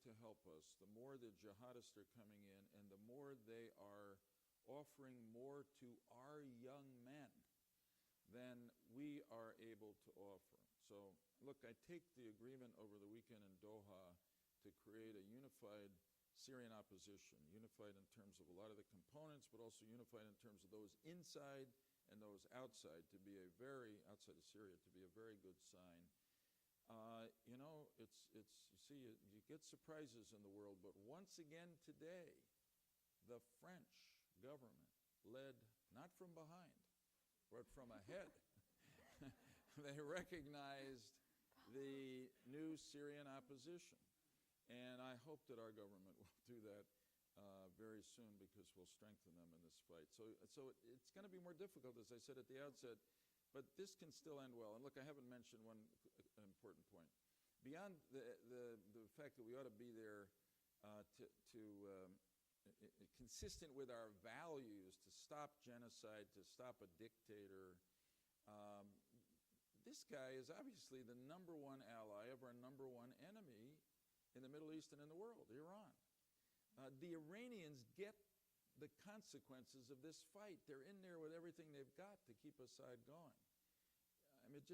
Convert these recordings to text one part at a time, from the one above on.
to help us, the more the jihadists are coming in, and the more they are offering more to our young men than we are able to offer. So, look, I take the agreement over the weekend in Doha to create a unified Syrian opposition, unified in terms of a lot of the components, but also unified in terms of those inside and those outside, to be a very, outside of Syria, to be a very good sign. You know, you see, you get surprises in the world, but once again today, the French government led not from behind, but from ahead. They recognized the new Syrian opposition. And I hope that our government will do that very soon, because we'll strengthen them in this fight. So it's going to be more difficult, as I said at the outset, but this can still end well. And look, I haven't mentioned one important point. Beyond the fact that we ought to be there consistent with our values, to stop genocide, to stop a dictator, this guy is obviously the number one ally of our number one enemy in the Middle East and in the world, Iran. The Iranians get the consequences of this fight. They're in there with everything they've got to keep Assad going. I mean, it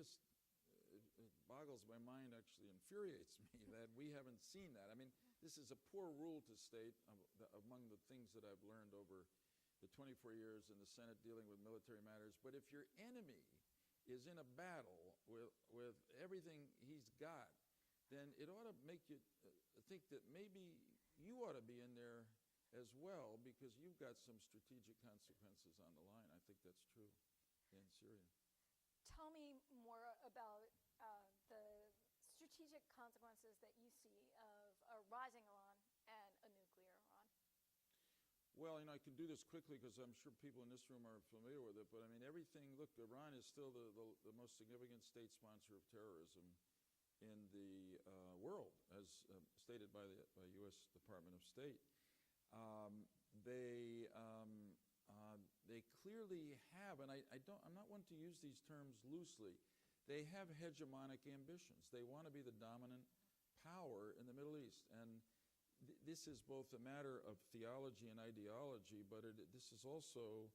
boggles my mind, actually infuriates me that we haven't seen that. I mean, this is a poor rule to state among the things that I've learned over the 24 years in the Senate dealing with military matters. But if your enemy is in a battle with everything he's got, then it ought to make you think that maybe you ought to be in there as well, because you've got some strategic consequences on the line. I think that's true in Syria. Tell me more about the strategic consequences that you see of a rising Iran and a nuclear Iran. Well, you know, I can do this quickly because I'm sure people in this room are familiar with it, but I mean, everything, look, Iran is still the most significant state sponsor of terrorism in the world, as stated by the U.S. Department of State. They clearly have, and I'm not one to use these terms loosely, they have hegemonic ambitions. They want to be the dominant power in the Middle East. And this is both a matter of theology and ideology, but this is also,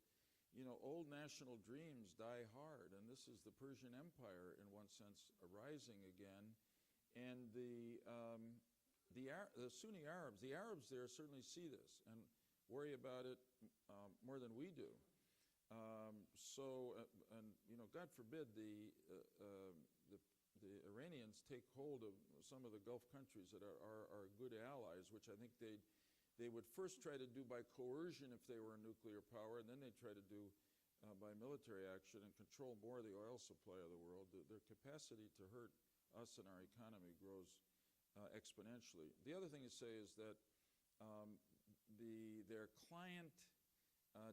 you know, old national dreams die hard. And this is the Persian Empire, in one sense, arising again. And the Sunni Arabs, the Arabs there certainly see this and worry about it more than we do. And you know, God forbid the Iranians take hold of some of the Gulf countries that are good allies, which I think they would first try to do by coercion if they were a nuclear power, and then they'd try to do by military action and control more of the oil supply of the world. Their capacity to hurt us and our economy grows exponentially. The other thing to say is that their client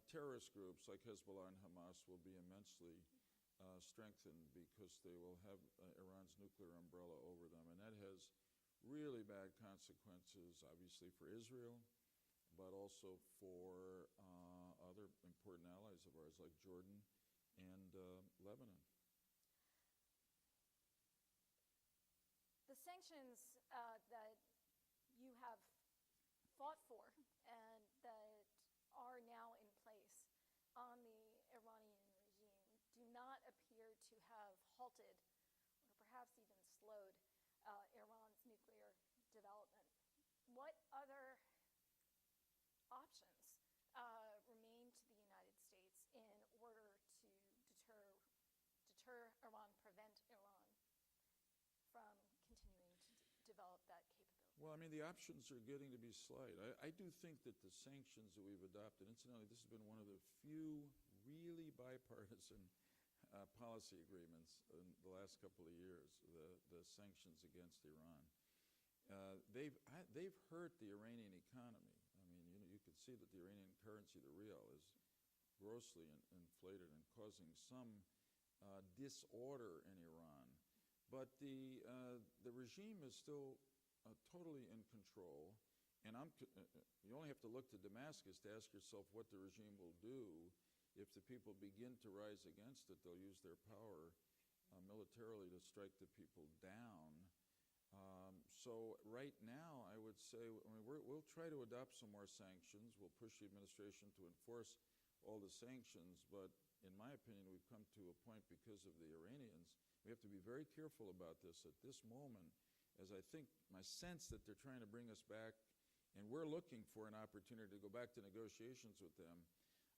terrorist groups like Hezbollah and Hamas will be immensely strengthened, because they will have Iran's nuclear umbrella over them. And that has really bad consequences, obviously, for Israel, but also for other important allies of ours like Jordan and Lebanon. The sanctions that you have fought for and that are now in place on the Iranian regime do not appear to have halted or perhaps even slowed Iran's nuclear development. What other options remain to the United States in order to deter Iran, prevent Iran from continuing to develop that capability? Well, I mean, the options are getting to be slight. I do think that the sanctions that we've adopted, incidentally, this has been one of the few really bipartisan policy agreements in the last couple of years, the sanctions against Iran. They've hurt the Iranian economy. I mean, you know, you can see that the Iranian currency, the rial, is grossly inflated and causing some disorder in Iran. But the regime is still totally in control, and you only have to look to Damascus to ask yourself what the regime will do if the people begin to rise against it. They'll use their power militarily to strike the people down. So So right now, I would say, I mean, we'll try to adopt some more sanctions. We'll push the administration to enforce all the sanctions, but in my opinion, we've come to a point because of the Iranians. We have to be very careful about this at this moment, as I think my sense that they're trying to bring us back, and we're looking for an opportunity to go back to negotiations with them.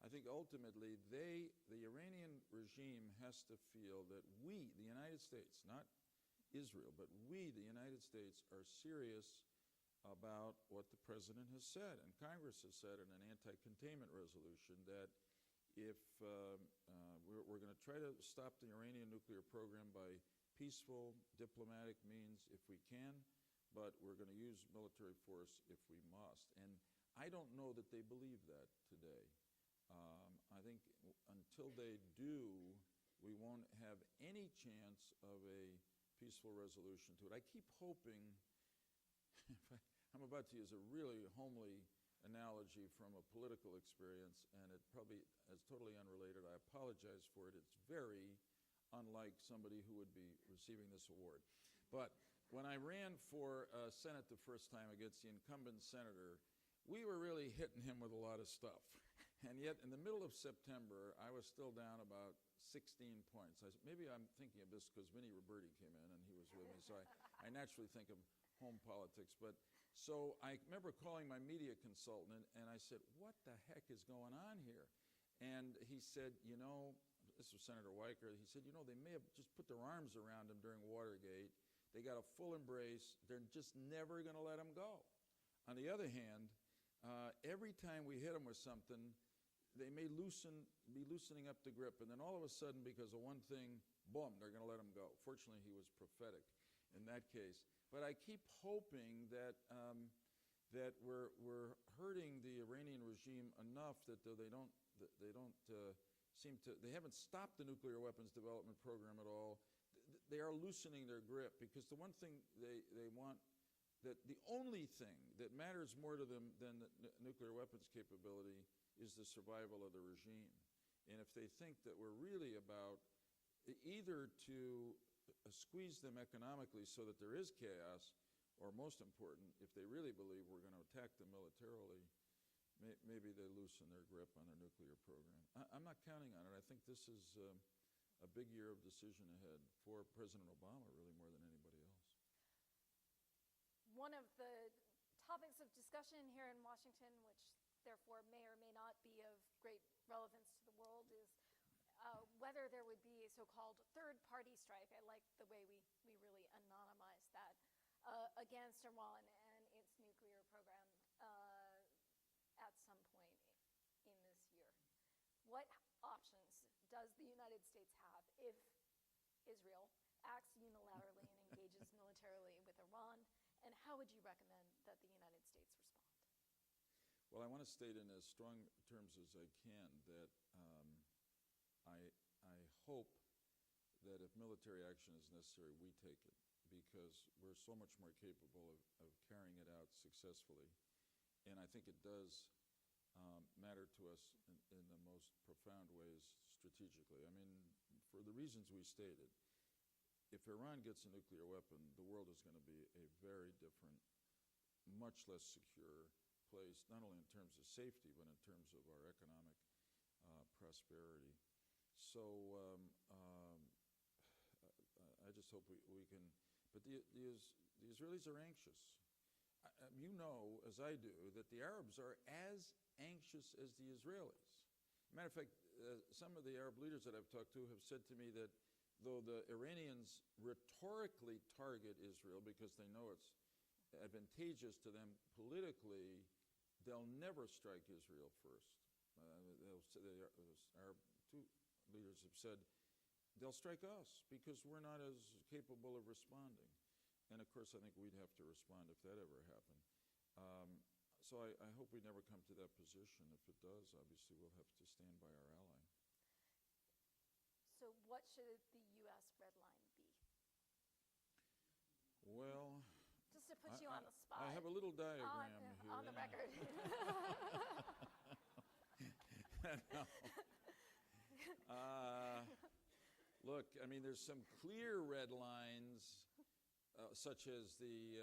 I think ultimately the Iranian regime has to feel that we, the United States, not Israel, but we, the United States, are serious about what the president has said and Congress has said in an anti-containment resolution, that if we're going to try to stop the Iranian nuclear program by peaceful diplomatic means if we can, but we're going to use military force if we must. And I don't know that they believe that today. I think until they do, we won't have any chance of a peaceful resolution to it. I keep hoping, I'm about to use a really homely analogy from a political experience, and it probably is totally unrelated. I apologize for it. It's very unlike somebody who would be receiving this award. But when I ran for Senate the first time against the incumbent senator, we were really hitting him with a lot of stuff. And yet, in the middle of September, I was still down about 16 points. Maybe I'm thinking of this because Vinnie Roberti came in and he was with me, so I naturally think of home politics. But so I remember calling my media consultant and I said, what the heck is going on here? And he said, you know, this was Senator Weicker, he said, you know, they may have just put their arms around him during Watergate. They got a full embrace. They're just never going to let him go. On the other hand, every time we hit them with something, they may be loosening up the grip, and then all of a sudden, because of one thing, boom, they're going to let him go. Fortunately, he was prophetic in that case. But I keep hoping that that we're hurting the Iranian regime enough that though they haven't stopped the nuclear weapons development program at all. They are loosening their grip, because the one thing they want, that the only thing that matters more to them than the nuclear weapons capability is the survival of the regime. And if they think that we're really about either to squeeze them economically so that there is chaos, or most important, if they really believe we're going to attack them militarily, maybe they loosen their grip on their nuclear program. I'm not counting on it. I think this is a big year of decision ahead for President Obama, really more than anybody else. One of the topics of discussion here in Washington, which therefore may or may not be of great relevance to the world, is whether there would be a so-called third-party strike. I like the way we really anonymize that, against Iran and its nuclear program at some point in this year. What options does the United States have if Israel acts unilaterally and engages militarily with Iran, and how would you recommend that the United States respond? Well, I want to state in as strong terms as I can that I hope that if military action is necessary, we take it, because we're so much more capable of carrying it out successfully. And I think it does matter to us in the most profound ways strategically. I mean, for the reasons we stated, if Iran gets a nuclear weapon, the world is going to be a very different, much less secure place, not only in terms of safety, but in terms of our economic prosperity. So I just hope we can, but the Israelis are anxious. You know, as I do, that the Arabs are as anxious as the Israelis. Matter of fact, some of the Arab leaders that I've talked to have said to me that though the Iranians rhetorically target Israel because they know it's advantageous to them politically, they'll never strike Israel first. Our two leaders have said they'll strike us because we're not as capable of responding. And of course, I think we'd have to respond if that ever happened. So I hope we never come to that position. If it does, obviously we'll have to stand by our ally. So what should the U.S. red line be? Well, just to put you on the spot. I have a little diagram here. On the record. No. Look, I mean, there's some clear red lines, such as the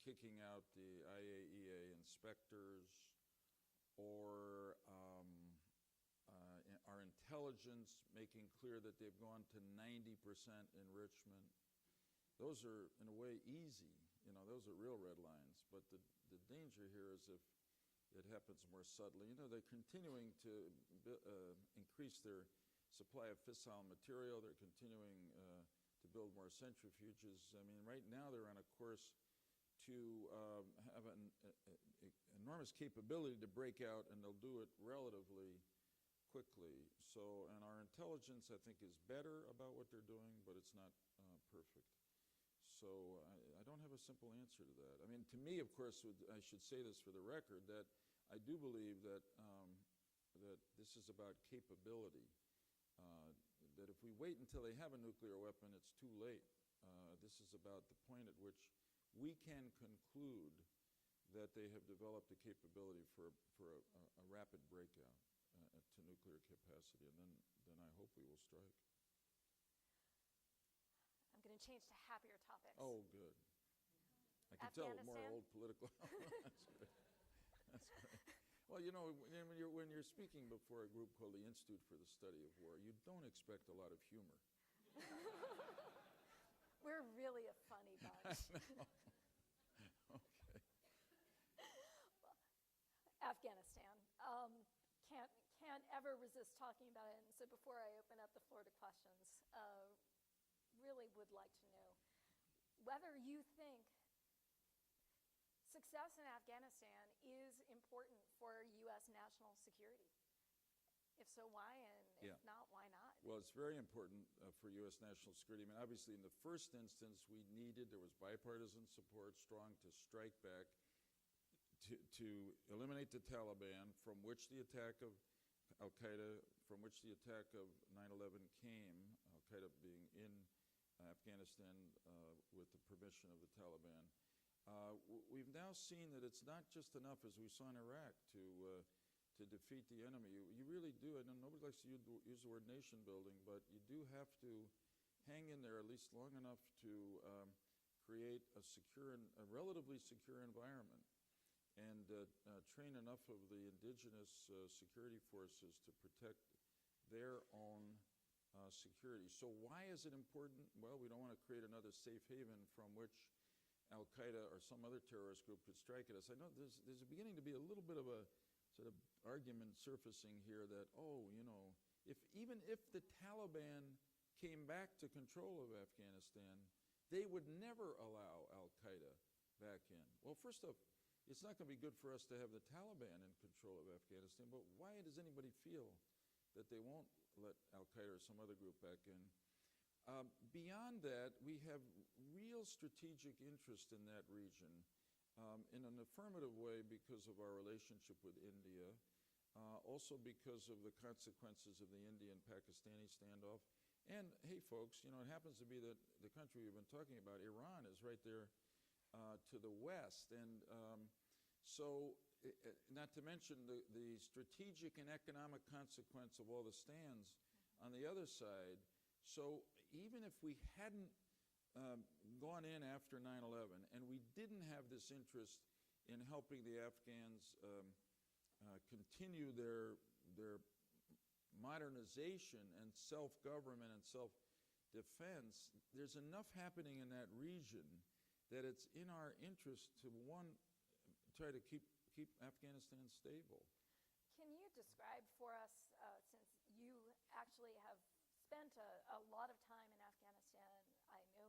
kicking out the IAEA inspectors, or our intelligence making clear that they've gone to 90% enrichment. Those are, in a way, easy. Those are real red lines. But the danger here is if it happens more subtly. They're continuing to increase their supply of fissile material. They're continuing to build more centrifuges. Right now they're on a course to have an enormous capability to break out, and they'll do it relatively quickly. So, and our intelligence, I think, is better about what they're doing, but it's not perfect. So I don't have a simple answer to that. To me, of course, I should say this for the record, that I do believe that that this is about capability. That if we wait until they have a nuclear weapon, it's too late. This is about the point at which we can conclude that they have developed the capability for a rapid breakout to nuclear capacity, and then I hope we will strike. I'm going to change to happier topics. Oh, good. I can tell more old political. That's great. That's great. Well, when you're speaking before a group called the Institute for the Study of War, you don't expect a lot of humor. We're really a funny bunch. Okay. Afghanistan. Can't ever resist talking about it. And so before I open up the floor to questions, really would like to know whether you think success in Afghanistan is important for U.S. national security. If so, why? And if not, why not? Well, it's very important for U.S. national security. Obviously, in the first instance, there was bipartisan support, strong to strike back, to eliminate the Taliban, from which the attack of al-Qaeda, from which the attack of 9/11 came, al-Qaeda being in Afghanistan with the permission of the Taliban. We've now seen that it's not just enough, as we saw in Iraq, to defeat the enemy. You really do. I know nobody likes to use the word nation building, but you do have to hang in there at least long enough to create a relatively secure environment, and train enough of the indigenous security forces to protect their own security. So why is it important? Well, we don't want to create another safe haven from which al-Qaeda or some other terrorist group could strike at us. I know there's beginning to be a little bit of a sort of argument surfacing here that, even if the Taliban came back to control of Afghanistan, they would never allow al-Qaeda back in. Well, first off, it's not going to be good for us to have the Taliban in control of Afghanistan, but why does anybody feel that they won't let al-Qaeda or some other group back in? Beyond that, we have real strategic interest in that region in an affirmative way because of our relationship with India, also because of the consequences of the Indian-Pakistani standoff. And, hey, folks, it happens to be that the country we've been talking about, Iran, is right there to the west. And so, not to mention the strategic and economic consequence of all the stands on the other side. So even if we hadn't gone in after 9/11 and we didn't have this interest in helping the Afghans continue their modernization and self-government and self-defense, there's enough happening in that region that it's in our interest to, try to keep Afghanistan stable. Can you describe for us, since you actually have spent a lot of time in Afghanistan, I know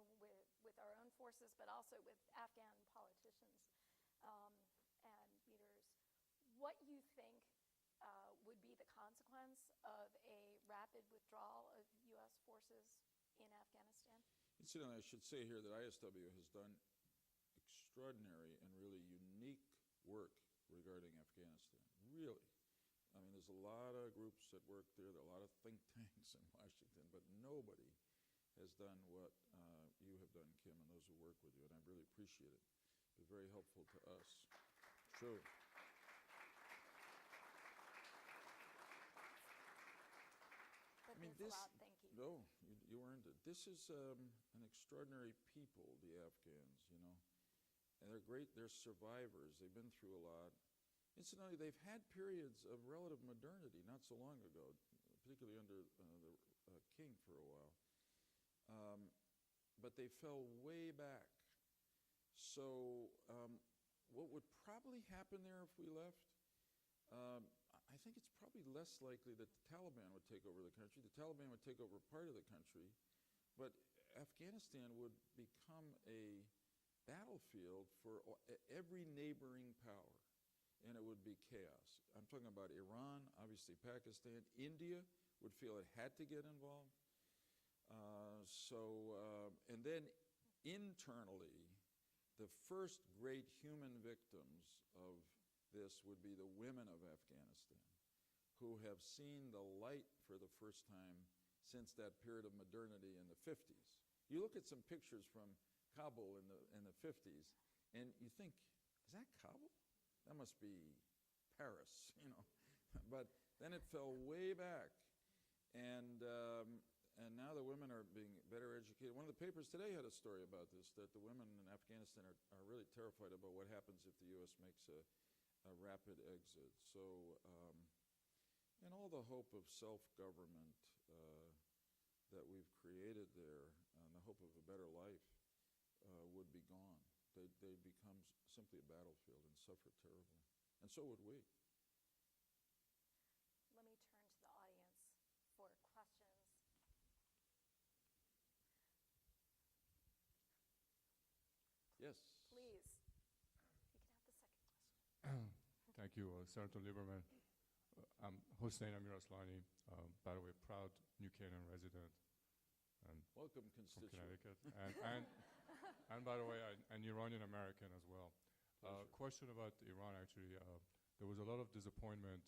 with our own forces, but also with Afghan politicians and leaders, what you think would be the consequence of a rapid withdrawal of U.S. forces in Afghanistan? Incidentally, I should say here that ISW has done extraordinary and really unique work regarding Afghanistan. Really. There's a lot of groups that work there. There are a lot of think tanks in Washington, but nobody has done what you have done, Kim, and those who work with you, and I really appreciate it. It's been very helpful to us. True. That means a lot. Thank you. No, you earned it. This is an extraordinary people, the Afghans, and they're they're survivors. They've been through a lot. Incidentally, they've had periods of relative modernity not so long ago, particularly under the king for a while. But they fell way back. So what would probably happen there if we left? I think it's probably less likely that the Taliban would take over the country. The Taliban would take over part of the country, but Afghanistan would become a battlefield for every neighboring power, and it would be chaos. I'm talking about Iran, obviously Pakistan. India would feel it had to get involved. And then internally, the first great human victims of this would be the women of Afghanistan, who have seen the light for the first time since that period of modernity in the 50s. You look at some pictures from Kabul in the 50s, and you think, is that Kabul? That must be Paris, But then it fell way back, and now the women are being better educated. One of the papers today had a story about this, that the women in Afghanistan are really terrified about what happens if the U.S. makes a rapid exit. So, and all the hope of self-government that we've created there, and the hope of a better life would be gone. They'd become simply a battlefield and suffer terribly. And so would we. Let me turn to the audience for questions. Yes. Please. You can have the second question. Thank you, Senator Lieberman. I'm Hossein Amir Aslani, by the way, proud New Canaan resident. And welcome, from constituent. Connecticut. And by the way, an Iranian American as well. Question about Iran, actually. There was a lot of disappointment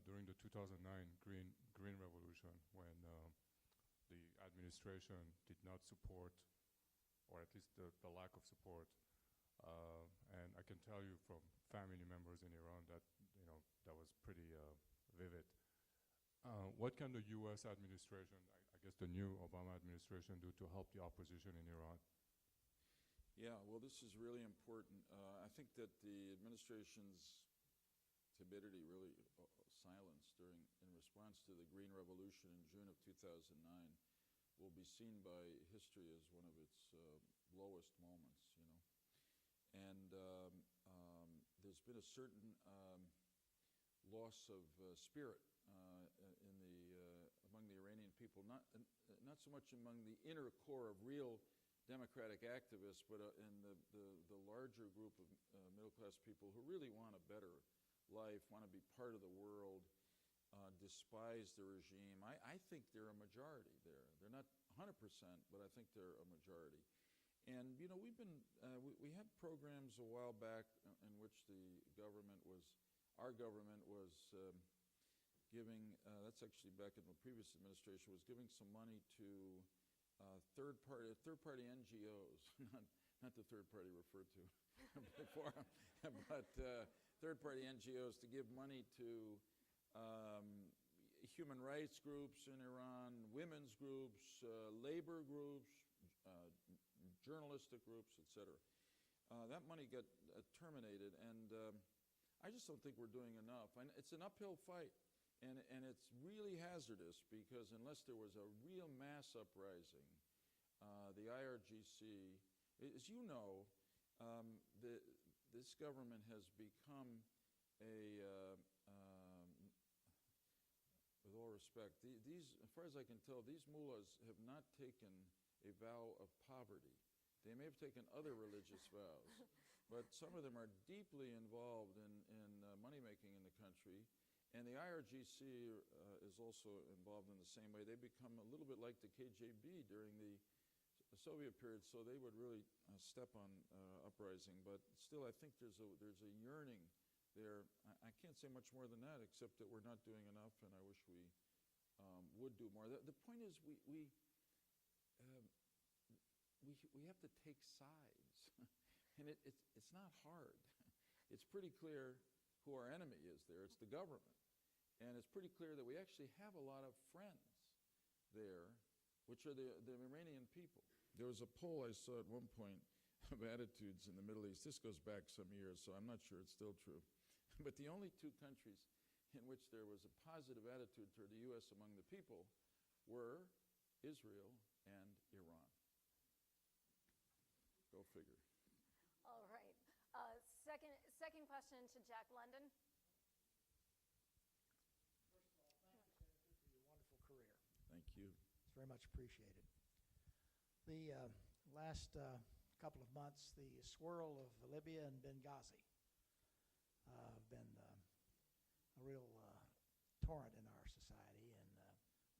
during the 2009 Green Revolution when the administration did not support, or at least the lack of support. And I can tell you from family members in Iran that that was pretty vivid. What can the U.S. administration, I guess the new Obama administration, do to help the opposition in Iran? Yeah, well, this is really important. I think that the administration's timidity, really silence in response to the Green Revolution in June of 2009 will be seen by history as one of its lowest moments, And there's been a certain loss of spirit among the Iranian people, not so much among the inner core of real democratic activists, but in the larger group of middle-class people who really want a better life, want to be part of the world, despise the regime. I think they're a majority there. They're not 100%, but I think they're a majority. And we had programs a while back in which our government was giving. That's actually back in the previous administration, was giving some money to third-party NGOs, not the third party referred to before, but third-party NGOs to give money to human rights groups in Iran, women's groups, labor groups, journalistic groups, etc. That money got terminated, and I just don't think we're doing enough. And it's an uphill fight, and it's really hazardous because unless there was a real mass uprising, the IRGC, as you know, this government has become with all respect, as far as I can tell, these mullahs have not taken a vow of poverty. They may have taken other religious vows, but some of them are deeply involved in money-making in the country. And the IRGC is also involved in the same way. They become a little bit like the KGB during the Soviet period, so they would really step on uprising. But still, I think there's a yearning there. I can't say much more than that, except that we're not doing enough, and I wish we would do more. The point is we have to take sides, and it's not hard. It's pretty clear who our enemy is there. It's the government. And it's pretty clear that we actually have a lot of friends there, which are the Iranian people. There was a poll I saw at one point of attitudes in the Middle East. This goes back some years, so I'm not sure it's still true. But the only two countries in which there was a positive attitude toward the U.S. among the people were Israel and Iran. Go figure. All right. Second question to Jack London. First of all, thank you, Senator, for your wonderful career. Thank you. It's very much appreciated. The last couple of months, the swirl of Libya and Benghazi have been a real torrent in our society and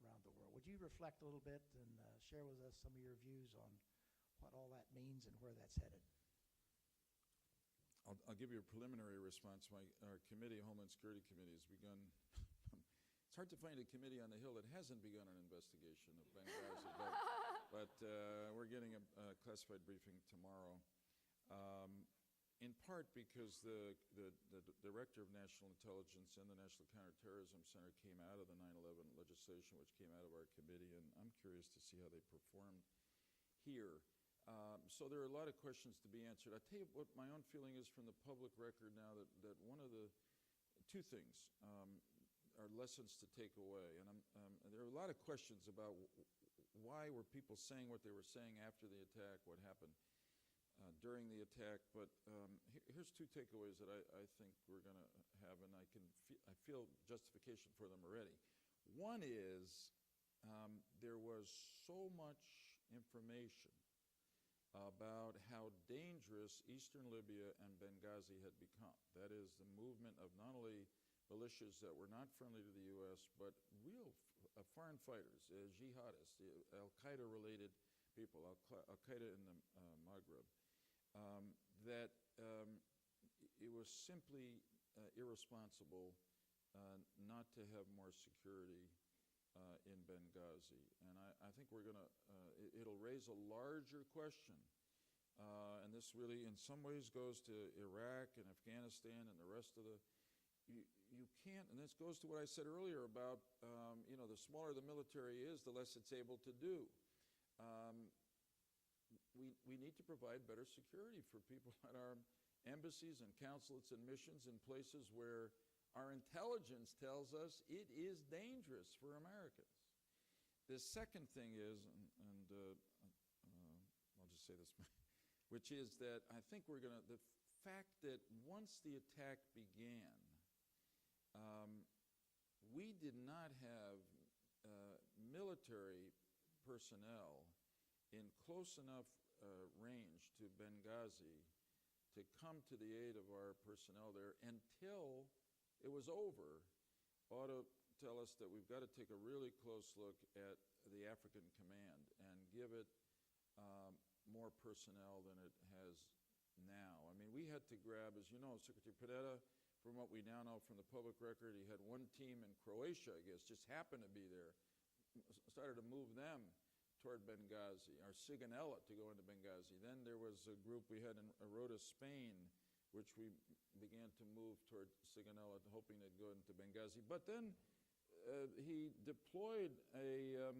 around the world. Would you reflect a little bit and share with us some of your views on what all that means and where that's headed? I'll give you a preliminary response. Our committee, Homeland Security Committee, has begun. It's hard to find a committee on the Hill that hasn't begun an investigation of Benghazi, but we're getting a classified briefing tomorrow. In part because the Director of National Intelligence and the National Counterterrorism Center came out of the 9/11 legislation, which came out of our committee, and I'm curious to see how they performed here. So there are a lot of questions to be answered. I'll tell you what my own feeling is from the public record now, that one of the two things are lessons to take away. And there are a lot of questions about why were people saying what they were saying after the attack, what happened during the attack. But here's two takeaways that I think we're going to have, and I feel justification for them already. One is there was so much information about how dangerous eastern Libya and Benghazi had become. That is, the movement of not only militias that were not friendly to the U.S., but real foreign fighters, jihadists, Al-Qaeda-related people, Al-Qaeda in the Maghreb, that it was simply irresponsible not to have more security in Benghazi. And I think we're going to, it'll raise a larger question. And this really, in some ways, goes to Iraq and Afghanistan and the rest of the, you can't, and this goes to what I said earlier about, the smaller the military is, the less it's able to do. We need to provide better security for people at our embassies and consulates and missions in places where our intelligence tells us it is dangerous for Americans. The second thing is, and I'll just say this, which is that I think we're going to, the fact that once the attack began, we did not have military personnel in close enough range to Benghazi to come to the aid of our personnel there until it was over, ought to tell us that we've got to take a really close look at the African Command and give it more personnel than it has now. I mean, we had to grab, as you know, Secretary Pedetta, from what we now know from the public record, he had one team in Croatia, I guess, just happened to be there, started to move them toward Benghazi, or Sigonella to go into Benghazi. Then there was a group we had in Rota, Spain, which we began to move toward Sigonella, hoping they'd go into Benghazi. But then he deployed a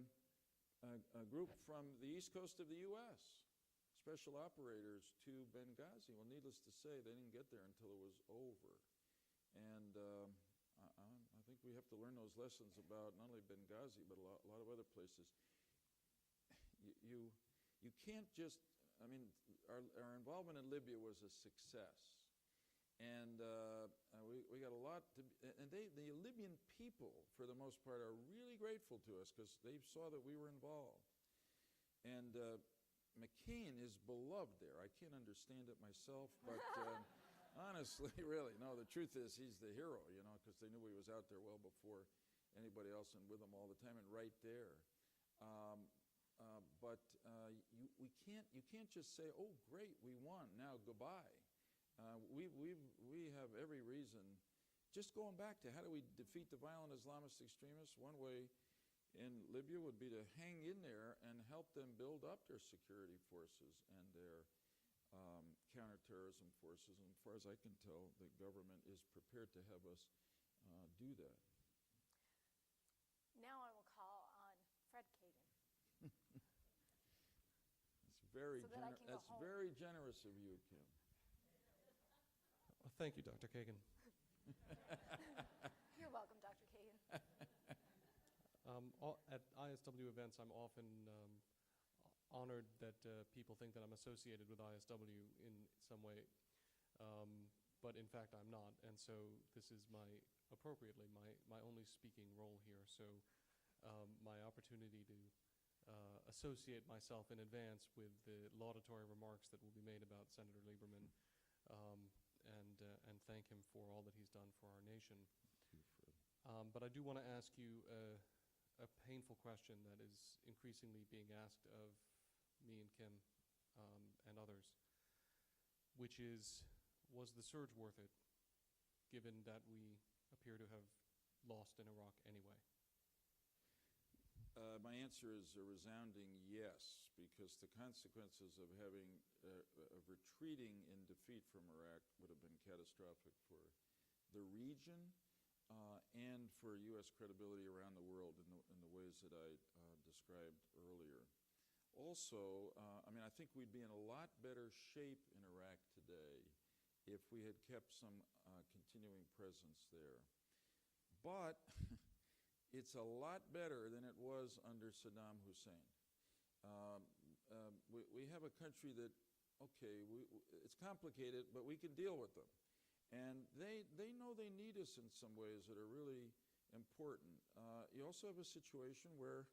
group from the east coast of the U.S., special operators, to Benghazi. Well, needless to say, they didn't get there until it was over. And I think we have to learn those lessons about not only Benghazi, but a lot of other places. You can't just, I mean, our involvement in Libya was a success. And we got a lot to, and the Libyan people, for the most part, are really grateful to us because they saw that we were involved. And McCain is beloved there. I can't understand it myself, but honestly, really, no, the truth is he's the hero, because they knew he was out there well before anybody else and with them all the time and right there. But you can't just say, oh, great, we won, now goodbye. We have every reason, just going back to how do we defeat the violent Islamist extremists, one way in Libya would be to hang in there and help them build up their security forces and their counterterrorism forces. And as far as I can tell, the government is prepared to have us do that. It's Now I will call on Fred Kagan. so that I can go home. very generous of you, Kim. Well, thank you, Dr. Kagan. You're welcome, Dr. Kagan. At ISW events, I'm often honored that people think that I'm associated with ISW in some way, but in fact I'm not, and so this is appropriately my only speaking role here, so my opportunity to associate myself in advance with the laudatory remarks that will be made about Senator Lieberman, and thank him for all that he's done for our nation. But I do want to ask you a painful question that is increasingly being asked of me and Kim and others, which is, was the surge worth it, given that we appear to have lost in Iraq anyway? My answer is a resounding yes, because the consequences of of retreating in defeat from Iraq would have been catastrophic for the region and for U.S. credibility around the world in the ways that I described earlier. Also, I think we'd be in a lot better shape in Iraq today if we had kept some continuing presence there. But it's a lot better than it was under Saddam Hussein. We have a country that, it's complicated, but we can deal with them. And they know they need us in some ways that are really important. You also have a situation where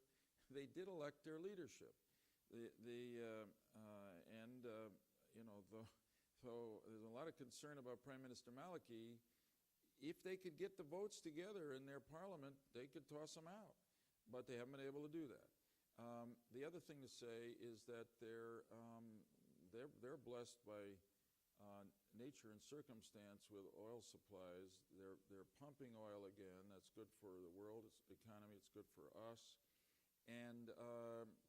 they did elect their leadership. So there's a lot of concern about Prime Minister Maliki. If they could get the votes together in their parliament, they could toss them out. But they haven't been able to do that. The other thing to say is that they're blessed by nature and circumstance with oil supplies. They're pumping oil again. That's good for the world economy. It's good for us. And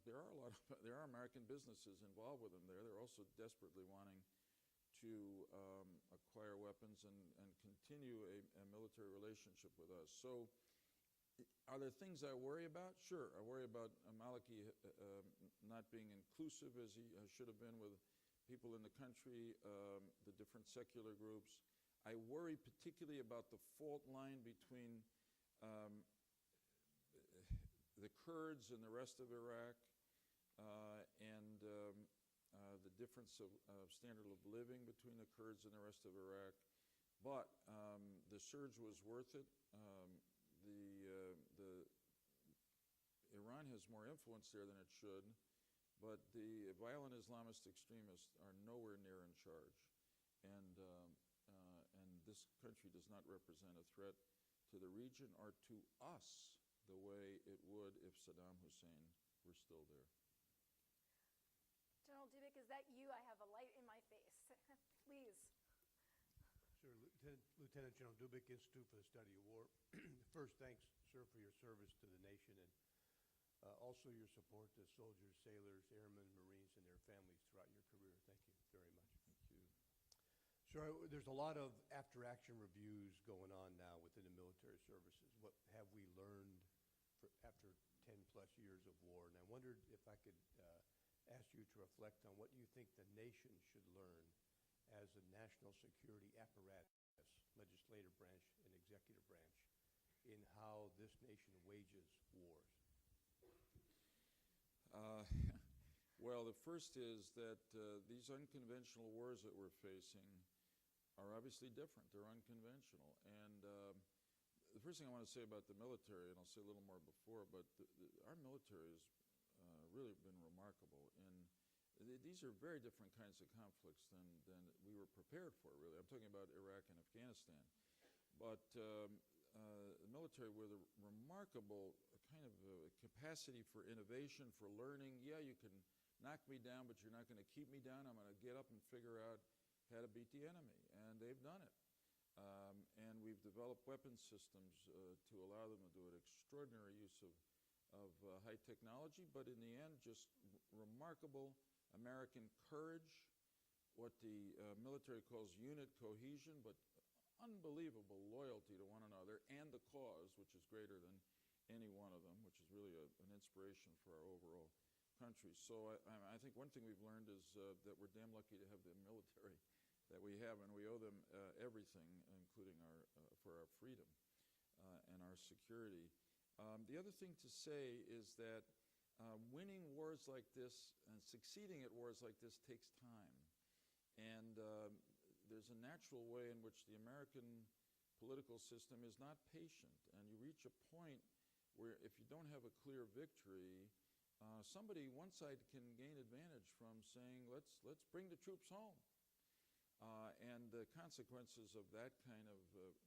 there are American businesses involved with them there. They're also desperately wanting to acquire weapons and continue a military relationship with us. So are there things I worry about? Sure. I worry about Maliki not being inclusive as he should have been with people in the country, the different secular groups. I worry particularly about the fault line between the Kurds and the rest of Iraq, and the difference of standard of living between the Kurds and the rest of Iraq. But the surge was worth it. Iran has more influence there than it should, but the violent Islamist extremists are nowhere near in charge. And this country does not represent a threat to the region or to us the way it would if Saddam Hussein were still there. General Dubik, is that you? I have a light in my face. Please. Sure. Lieutenant General Dubik, Institute for the Study of War. First, thanks, sir, for your service to the nation and also your support to soldiers, sailors, airmen, Marines, and their families throughout your career. Thank you very much. Thank you. Sir, there's a lot of after-action reviews going on now within the military services. What have we learned after 10-plus years of war? And I wondered if I could ask you to reflect on what you think the nation should learn as a national security apparatus, legislative branch and executive branch, in how this nation wages wars. Well, the first is that these unconventional wars that we're facing are obviously different. They're unconventional. And the first thing I want to say about the military, and I'll say a little more before, but our military has really been remarkable. And these are very different kinds of conflicts than we were prepared for, really. I'm talking about Iraq and Afghanistan. But the military with a remarkable kind of capacity for innovation, for learning. Yeah, you can knock me down, but you're not going to keep me down. I'm going to get up and figure out how to beat the enemy. And they've done it. And we've developed weapons systems to allow them to do it. Extraordinary use of high technology, but in the end, just remarkable American courage, what the military calls unit cohesion, but unbelievable loyalty to one another and the cause, which is greater than any one of them, which is really an inspiration for our overall countries. So I think one thing we've learned is that we're damn lucky to have the military that we have, and we owe them everything, including for our freedom and our security. The other thing to say is that winning wars like this and succeeding at wars like this takes time. And there's a natural way in which the American political system is not patient. And you reach a point where if you don't have a clear victory, one side can gain advantage from saying, let's bring the troops home. And the consequences of that kind of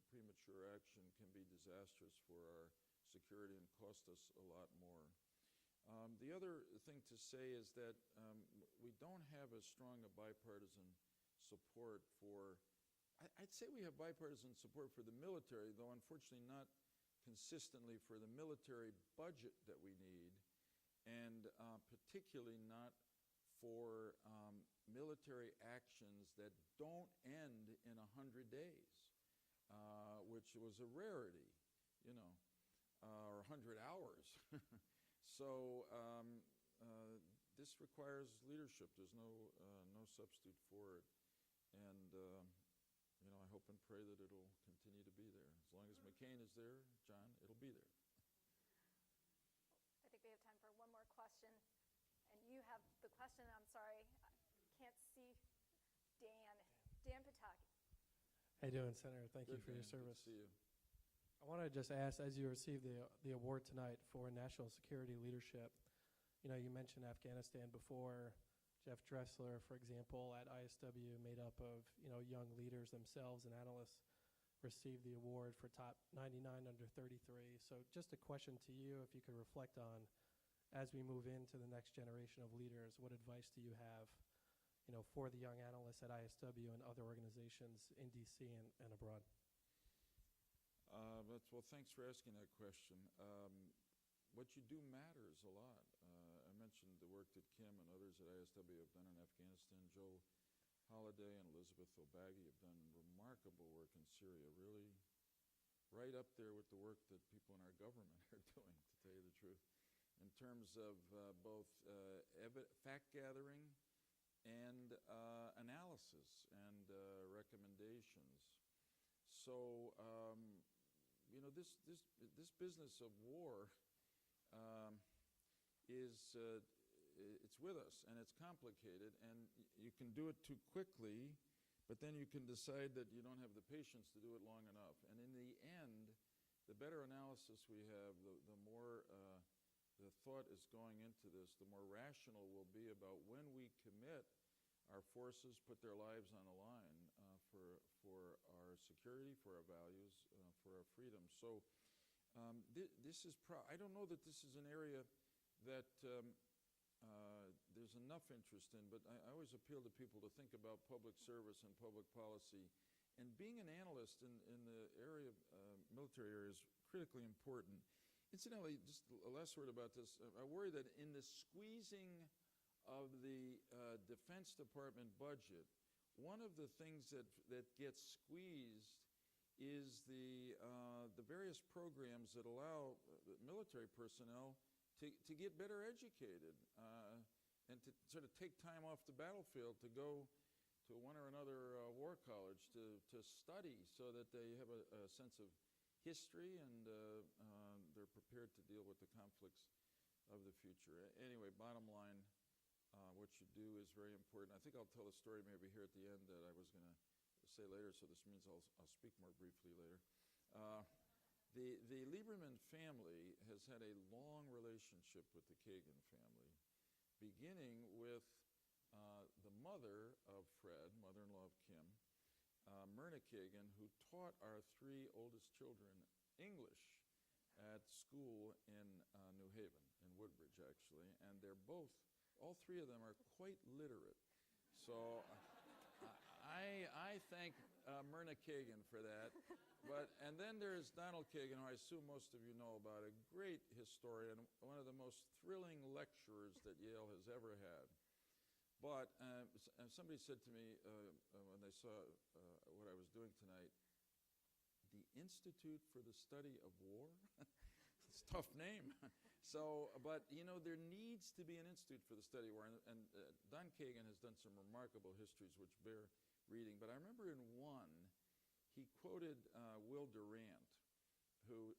premature action can be disastrous for our security and cost us a lot more. The other thing to say is that we don't have as strong a bipartisan support for, I'd say we have bipartisan support for the military, though unfortunately not consistently for the military budget that we need, and particularly not for military actions that don't end in 100 days, which was a rarity, or 100 hours. So this requires leadership. There's no substitute for it. And, I hope and pray that it'll continue to be there. As long as McCain is there, John, it'll be there. I think we have time for one more question. And you have the question, I'm sorry, I can't see Dan Pataki. How you doing, Senator? Thank you for your service. Good to see you. I want to just ask, as you receive the award tonight for national security leadership, you mentioned Afghanistan before. Jeff Dressler, for example, at ISW, made up of young leaders themselves and analysts, received the award for top 99 under 33. So just a question to you, if you could reflect on, as we move into the next generation of leaders, what advice do you have, for the young analysts at ISW and other organizations in D.C. and abroad? Well, thanks for asking that question. What you do matters a lot. I mentioned the work that Kim and others at ISW have done in Afghanistan. Joe Holliday and Elizabeth O'Baggy have done remarkable work in Syria, really right up there with the work that people in our government are doing, to tell you the truth, in terms of both fact-gathering and analysis and recommendations. So, this business of war it's with us, and it's complicated, and you can do it too quickly, but then you can decide that you don't have the patience to do it long enough. And in the end, the better analysis we have, the more the thought is going into this, the more rational we'll be about when we commit our forces, put their lives on the line for our security, for our values, for our freedom. So this is I don't know that this is an area that there's enough interest in, but I always appeal to people to think about public service and public policy. And being an analyst in the area, military area, is critically important. Incidentally, just a last word about this. I worry that in the squeezing of the Defense Department budget, one of the things that gets squeezed is the various programs that allow military personnel to get better educated and to sort of take time off the battlefield to go to one or another war college to study so that they have a sense of history and they're prepared to deal with the conflicts of the future. Anyway, bottom line, what you do is very important. I think I'll tell a story maybe here at the end that I was going to say later, so this means I'll speak more briefly later. The Lieberman family has had a long relationship with the Kagan family, beginning with the mother of Fred, mother-in-law of Kim, Myrna Kagan, who taught our three oldest children English at school in New Haven, in Woodbridge, actually. And they're all three of them are quite literate. So I thank Myrna Kagan for that. And then there's Donald Kagan, who I assume most of you know about, a great historian, one of the most thrilling lecturers that Yale has ever had. But somebody said to me when they saw what I was doing tonight, the Institute for the Study of War? It's a tough name. So, but you know, there needs to be an institute for the study of war, and Don Kagan has done some remarkable histories which bear reading. But I remember in one, he quoted Will Durant, who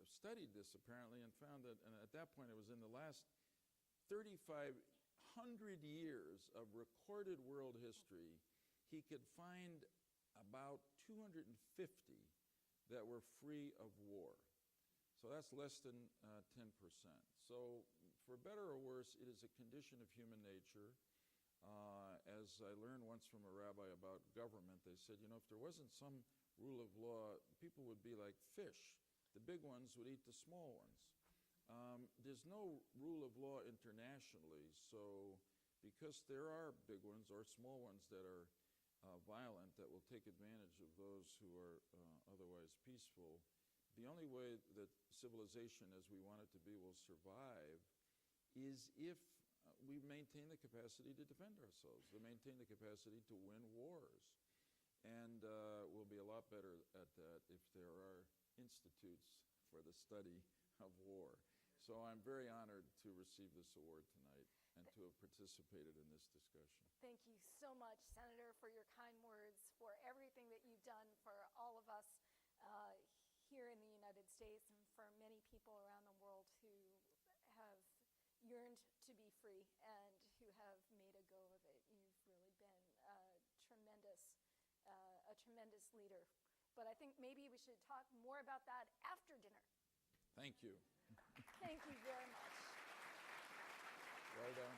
studied this apparently and found that, and at that point it was in the last 3,500 years of recorded world history, he could find about 250 that were free of war. So that's less than 10%. So for better or worse, it is a condition of human nature. As I learned once from a rabbi about government, they said, you know, if there wasn't some rule of law, people would be like fish. The big ones would eat the small ones. There's no rule of law internationally, so because there are big ones or small ones that are violent, that will take advantage of those who are otherwise peaceful, the only way that civilization as we want it to be will survive is if we maintain the capacity to defend ourselves, to maintain the capacity to win wars. And we'll be a lot better at that if there are institutes for the study of war. So I'm very honored to receive this award tonight and to have participated in this discussion. Thank you so much, Senator, for your kind words, for everything that you've done for all of us here in the United States and for many people around the world who have yearned to be free and who have made a go of it. You've really been a tremendous leader. But I think maybe we should talk more about that after dinner. Thank you. Thank you very much. Well done.